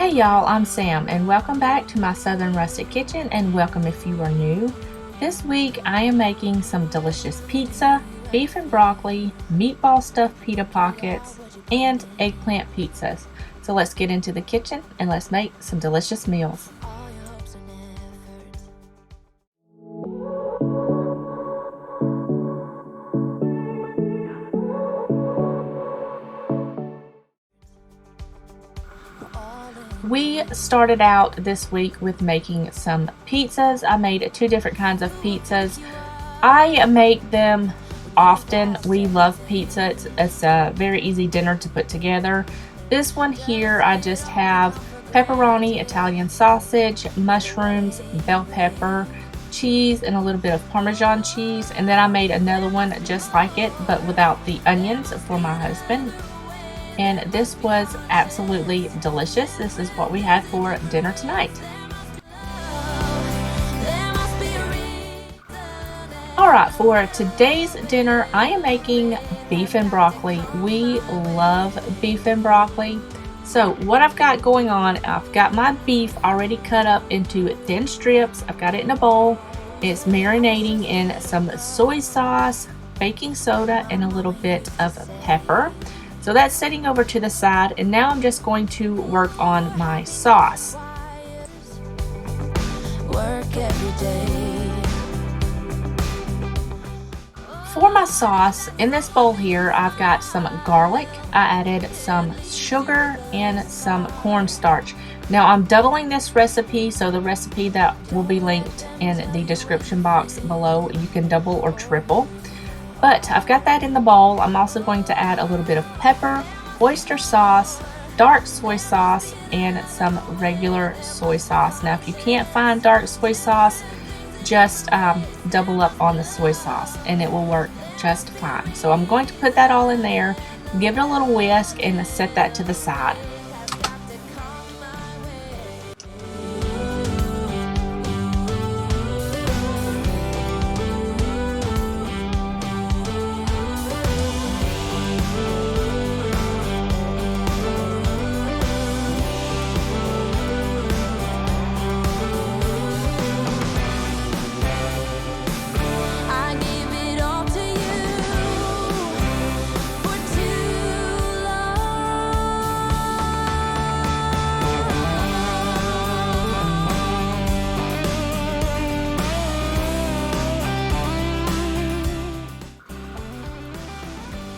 Hey y'all, I'm Sam and welcome back to my Southern Rustic Kitchen, and welcome if you are new. This week I am making some delicious pizza, beef and broccoli, meatball stuffed pita pockets, and eggplant pizzas. So let's get into the kitchen and let's make some delicious meals. We started out this week with making some pizzas. I made two different kinds of pizzas. I make them often. We love pizza. It's a very easy dinner to put together. This one here, I just have pepperoni, Italian sausage, mushrooms, bell pepper, cheese, and a little bit of Parmesan cheese. And then I made another one just like it, but without the onions, for my husband. And this was absolutely delicious. This is what we had for dinner tonight. Alright, for today's dinner, I am making beef and broccoli. We love beef and broccoli. So what I've got going on, I've got my beef already cut up into thin strips. I've got it in a bowl. It's marinating in some soy sauce, baking soda, and a little bit of pepper. So that's sitting over to the side, and now I'm just going to work on my sauce. For my sauce, in this bowl here, I've got some garlic. I added some sugar and some cornstarch. Now I'm doubling this recipe, so the recipe that will be linked in the description box below, you can double or triple. But I've got that in the bowl. I'm also going to add a little bit of pepper, oyster sauce, dark soy sauce, and some regular soy sauce. Now if you can't find dark soy sauce, just double up on the soy sauce and it will work just fine. So I'm going to put that all in there, give it a little whisk, and set that to the side.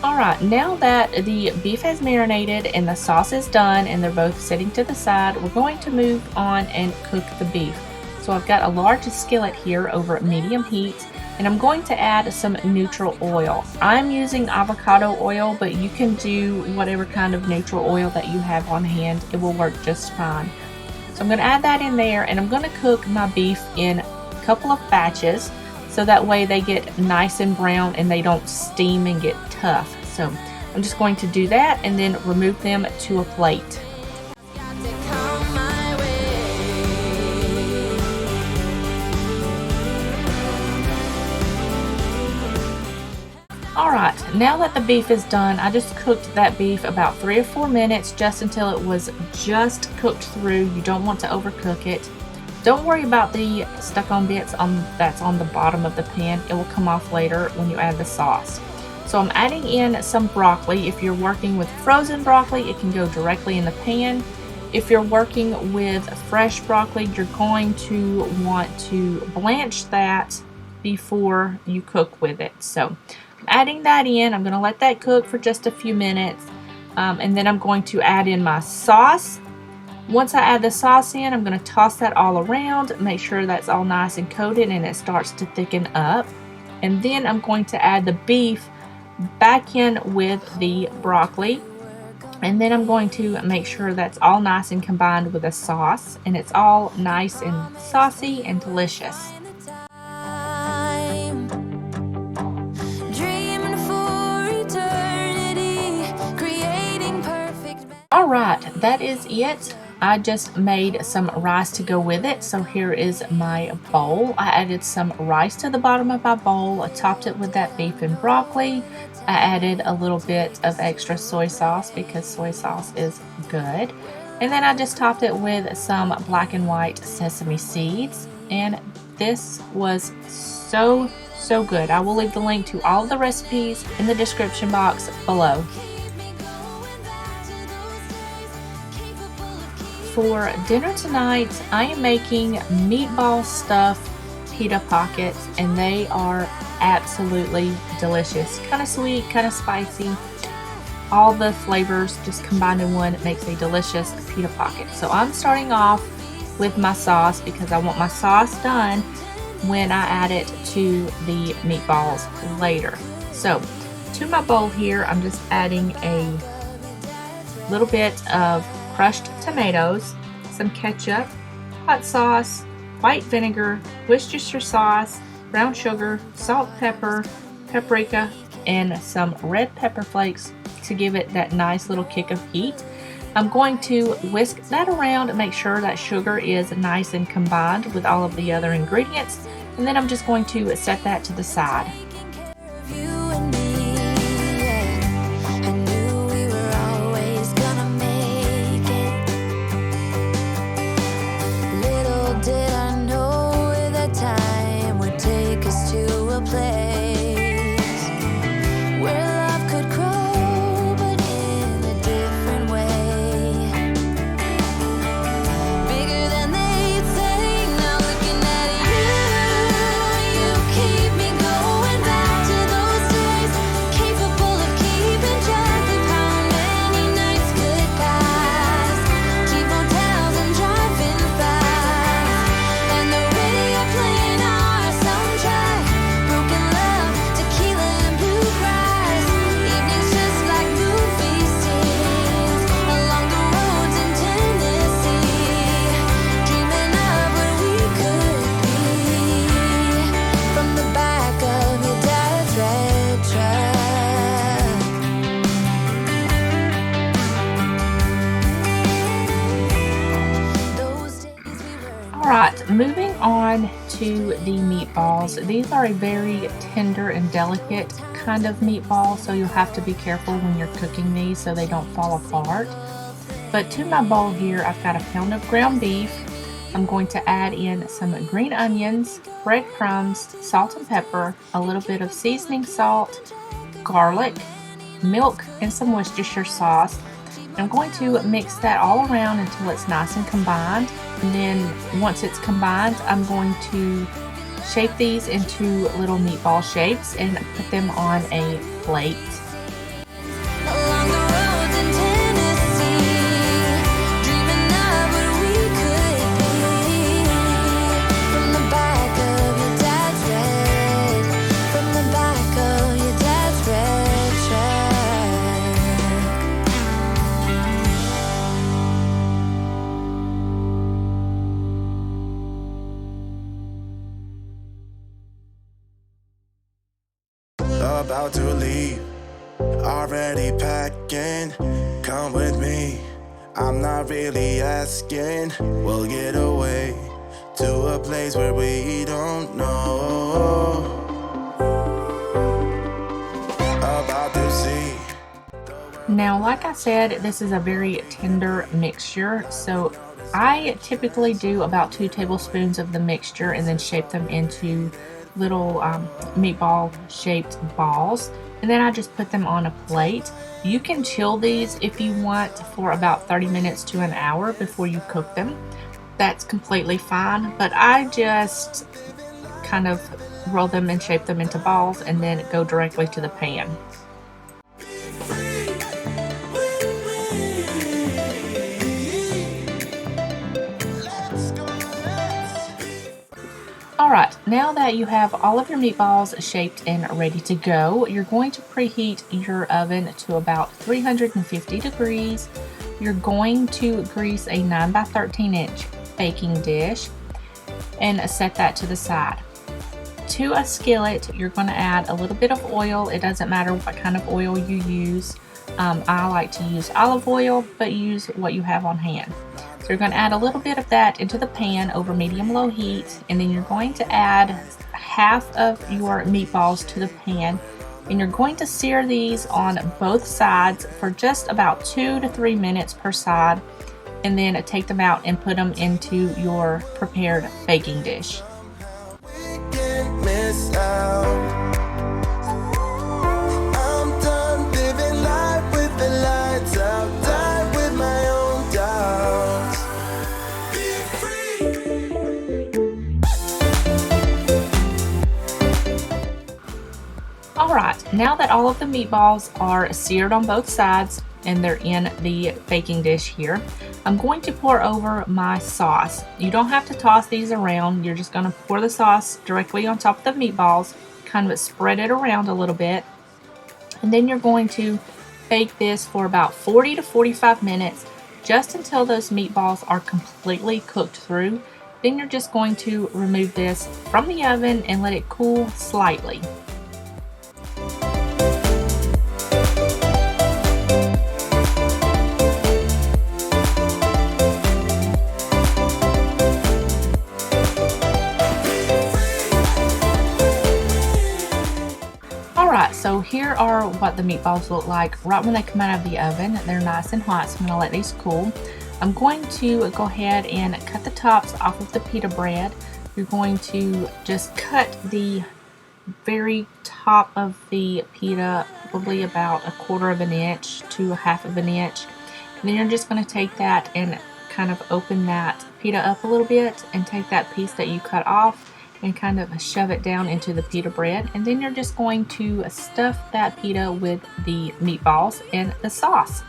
Alright, now that the beef has marinated and the sauce is done and they're both sitting to the side, we're going to move on and cook the beef. So I've got a large skillet here over medium heat, and I'm going to add some neutral oil. I'm using avocado oil, but you can do whatever kind of neutral oil that you have on hand. It will work just fine. So I'm going to add that in there, and I'm going to cook my beef in a couple of batches, so that way they get nice and brown and they don't steam and get tough. So I'm just going to do that and then remove them to a plate. Alright, now that the beef is done, I just cooked that beef about 3 or 4 minutes, just until it was just cooked through. You don't want to overcook it. Don't worry about the stuck-on bits that's on the bottom of the pan. It will come off later when you add the sauce. So I'm adding in some broccoli. If you're working with frozen broccoli, it can go directly in the pan. If you're working with fresh broccoli, you're going to want to blanch that before you cook with it. So I'm adding that in. I'm going to let that cook for just a few minutes, and then I'm going to add in my sauce. Once I add the sauce in, I'm going to toss that all around, make sure that's all nice and coated and it starts to thicken up. And then I'm going to add the beef back in with the broccoli, and then I'm going to make sure that's all nice and combined with the sauce, and it's all nice and saucy and delicious. Alright, that is it. I just made some rice to go with it. So here is my bowl. I added some rice to the bottom of my bowl. I topped it with that beef and broccoli. I added a little bit of extra soy sauce because soy sauce is good. And then I just topped it with some black and white sesame seeds, and this was so good. I will leave the link to all of the recipes in the description box below. For dinner tonight, I am making meatball stuffed pita pockets, and they are absolutely delicious. Kind of sweet, kind of spicy. All the flavors just combined in one. It makes a delicious pita pocket. So I'm starting off with my sauce because I want my sauce done when I add it to the meatballs later. So to my bowl here, I'm just adding a little bit of crushed tomatoes, some ketchup, hot sauce, white vinegar, Worcestershire sauce, brown sugar, salt, pepper, paprika, and some red pepper flakes to give it that nice little kick of heat. I'm going to whisk that around and make sure that sugar is nice and combined with all of the other ingredients, and then I'm just going to set that to the side. Alright, moving on to the meatballs. These are a very tender and delicate kind of meatball, so you'll have to be careful when you're cooking these so they don't fall apart. But to my bowl here, I've got a pound of ground beef. I'm going to add in some green onions, breadcrumbs, salt and pepper, a little bit of seasoning salt, garlic, milk, and some Worcestershire sauce. I'm going to mix that all around until it's nice and combined, and then once it's combined, I'm going to shape these into little meatball shapes and put them on a plate. About to leave, already packing, come with me, I'm not really asking, we'll get away to a place where we don't know, about to see. Now, like I said, this is a very tender mixture, so I typically do about 2 tablespoons of the mixture and then shape them into little meatball shaped balls, and then I just put them on a plate. You can chill these if you want for about 30 minutes to an hour before you cook them. That's completely fine, but I just kind of roll them and shape them into balls and then go directly to the pan. Alright, now that you have all of your meatballs shaped and ready to go, you're going to preheat your oven to about 350 degrees. You're going to grease a 9 by 13 inch baking dish and set that to the side. To a skillet, you're going to add a little bit of oil. It doesn't matter what kind of oil you use. I like to use olive oil, but use what you have on hand. So you're going to add a little bit of that into the pan over medium-low heat, and then you're going to add half of your meatballs to the pan, and you're going to sear these on both sides for just about 2 to 3 minutes per side. and then take them out and put them into your prepared baking dish. We can't miss out. I'm done living life with the lights out. Die with my own doubts. Be free. Alright, now that all of the meatballs are seared on both sides and they're in the baking dish here, I'm going to pour over my sauce. You don't have to toss these around. You're just going to pour the sauce directly on top of the meatballs, kind of spread it around a little bit, and then you're going to bake this for about 40 to 45 minutes, just until those meatballs are completely cooked through. Then you're just going to remove this from the oven and let it cool slightly. Alright, so here are what the meatballs look like right when they come out of the oven. They're nice and hot, so I'm going to let these cool. I'm going to go ahead and cut the tops off of the pita bread. You're going to just cut the very top of the pita, probably about 1/4 of an inch to 1/2 of an inch. And then you're just going to take that and kind of open that pita up a little bit and take that piece that you cut off and kind of shove it down into the pita bread, and then you're just going to stuff that pita with the meatballs and the sauce.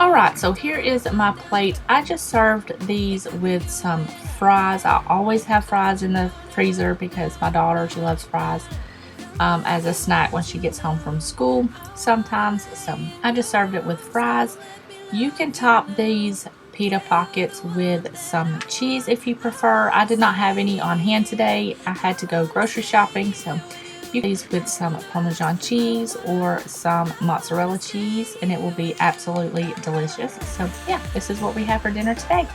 Alright, so here is my plate. I just served these with some fries. I always have fries in the freezer because my daughter, she loves fries. As a snack when she gets home from school sometimes. So I just served it with fries. You can top these pita pockets with some cheese if you prefer. I did not have any on hand today. I had to go grocery shopping, so you can use with some Parmesan cheese or some mozzarella cheese, and it will be absolutely delicious. So yeah, this is what we have for dinner today.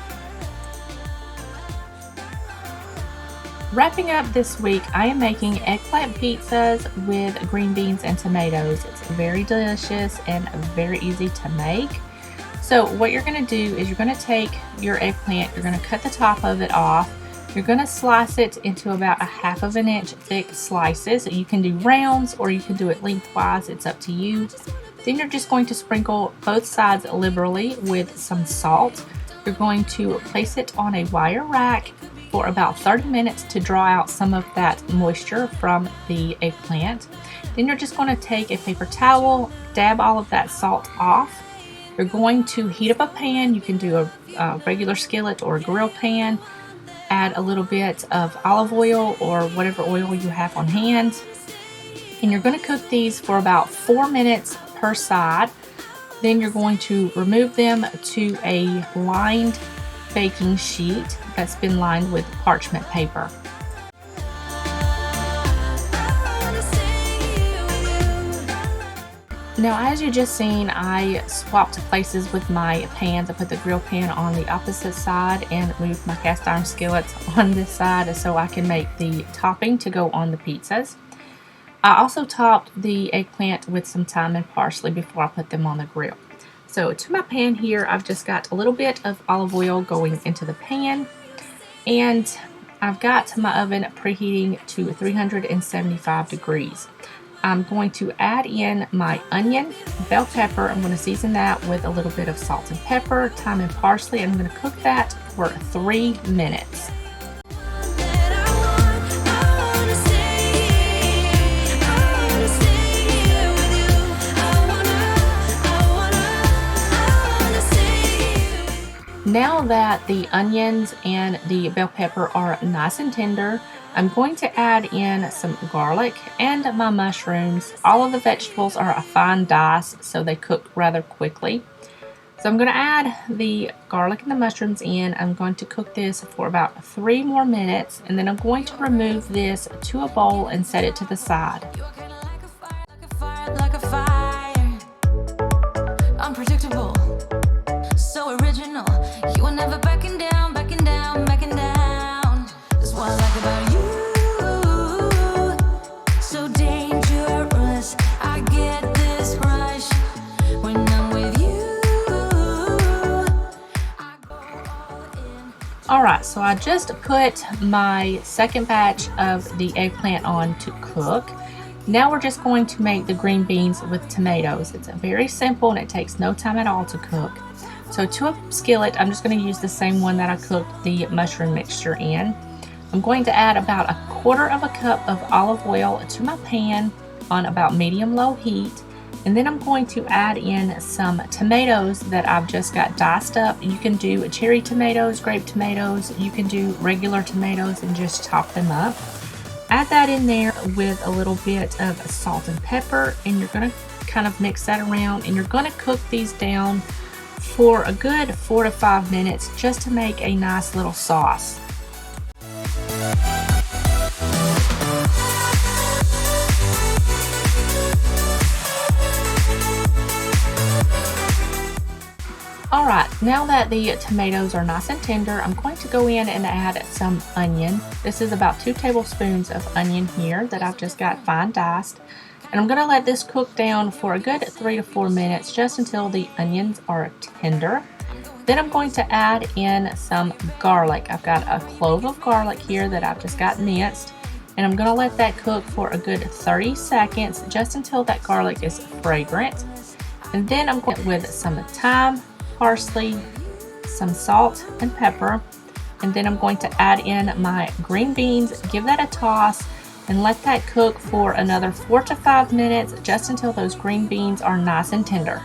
Wrapping up this week, I am making eggplant pizzas with green beans and tomatoes. It's very delicious and very easy to make. So what you're going to do is you're going to take your eggplant, you're going to cut the top of it off, you're going to slice it into about 1/2 of an inch thick slices. You can do rounds or you can do it lengthwise, it's up to you. Then you're just going to sprinkle both sides liberally with some salt. You're going to place it on a wire rack for about 30 minutes to draw out some of that moisture from the eggplant. Then you're just going to take a paper towel, dab all of that salt off. You're going to heat up a pan. You can do a regular skillet or a grill pan. Add a little bit of olive oil or whatever oil you have on hand. And you're going to cook these for about 4 minutes per side. Then you're going to remove them to a lined baking sheet that's been lined with parchment paper. Now, as you just seen, I swapped places with my pans. I put the grill pan on the opposite side and moved my cast iron skillets on this side so I can make the topping to go on the pizzas. I also topped the eggplant with some thyme and parsley before I put them on the grill. So to my pan here, I've just got a little bit of olive oil going into the pan, and I've got my oven preheating to 375 degrees. I'm going to add in my onion, bell pepper. I'm going to season that with a little bit of salt and pepper, thyme and parsley. I'm going to cook that for 3 minutes. Now that the onions and the bell pepper are nice and tender, I'm going to add in some garlic and my mushrooms. All of the vegetables are a fine dice, so they cook rather quickly. So I'm going to add the garlic and the mushrooms in. I'm going to cook this for about 3 more minutes, and then I'm going to remove this to a bowl and set it to the side. Unpredictable, so original. You were never backing down, backing down, backing down. Alright, so I just put my second batch of the eggplant on to cook. Now we're just going to make the green beans with tomatoes. It's very simple and it takes no time at all to cook. So to a skillet, I'm just going to use the same one that I cooked the mushroom mixture in. I'm going to add about 1/4 cup of olive oil to my pan on about medium-low heat. And then I'm going to add in some tomatoes that I've just got diced up. You can do cherry tomatoes, grape tomatoes, you can do regular tomatoes and just chop them up. Add that in there with a little bit of salt and pepper, and you're going to kind of mix that around, and you're going to cook these down for a good 4 to 5 minutes just to make a nice little sauce. Alright, now that the tomatoes are nice and tender, I'm going to go in and add some onion. This is about 2 tablespoons of onion here that I've just got fine diced. And I'm going to let this cook down for a good 3 to 4 minutes just until the onions are tender. Then I'm going to add in some garlic. I've got a clove of garlic here that I've just got minced. And I'm going to let that cook for a good 30 seconds just until that garlic is fragrant. And then I'm going with some thyme, parsley, some salt and pepper, and then I'm going to add in my green beans, give that a toss, and let that cook for another 4 to 5 minutes just until those green beans are nice and tender.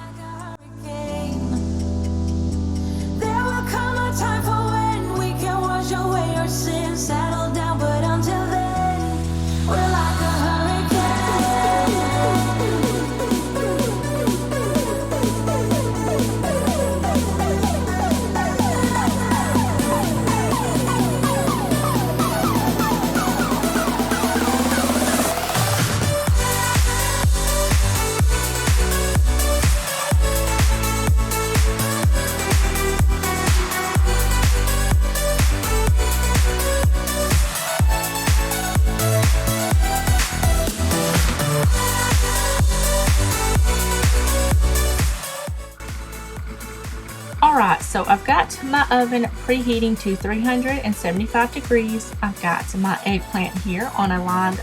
Alright, so I've got my oven preheating to 375 degrees. I've got my eggplant here on a lined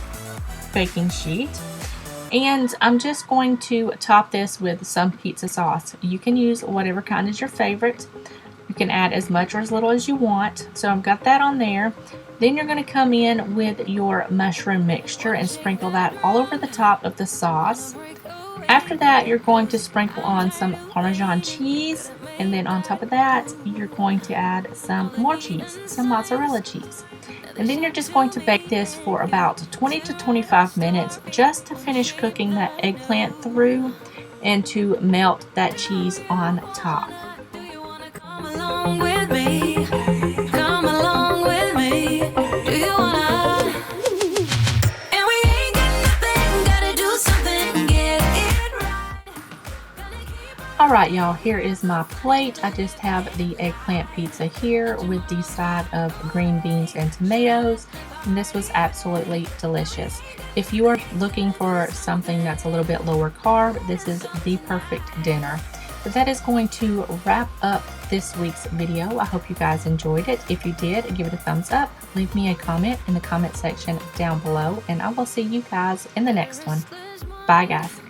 baking sheet. And I'm just going to top this with some pizza sauce. You can use whatever kind is your favorite. You can add as much or as little as you want. So I've got that on there. Then you're going to come in with your mushroom mixture and sprinkle that all over the top of the sauce. After that, you're going to sprinkle on some Parmesan cheese, and then on top of that, you're going to add some more cheese, some mozzarella cheese. And then you're just going to bake this for about 20 to 25 minutes just to finish cooking that eggplant through and to melt that cheese on top. Come along with me. Come along with me. Do you wanna? And we ain't got nothing, gotta do something, get it right. Alright y'all, here is my plate. I just have the eggplant pizza here with the side of green beans and tomatoes, and this was absolutely delicious. If you are looking for something that's a little bit lower carb, this is the perfect dinner. But that is going to wrap up this week's video. I hope you guys enjoyed it. If you did, give it a thumbs up. Leave me a comment in the comment section down below, and I will see you guys in the next one. Bye guys.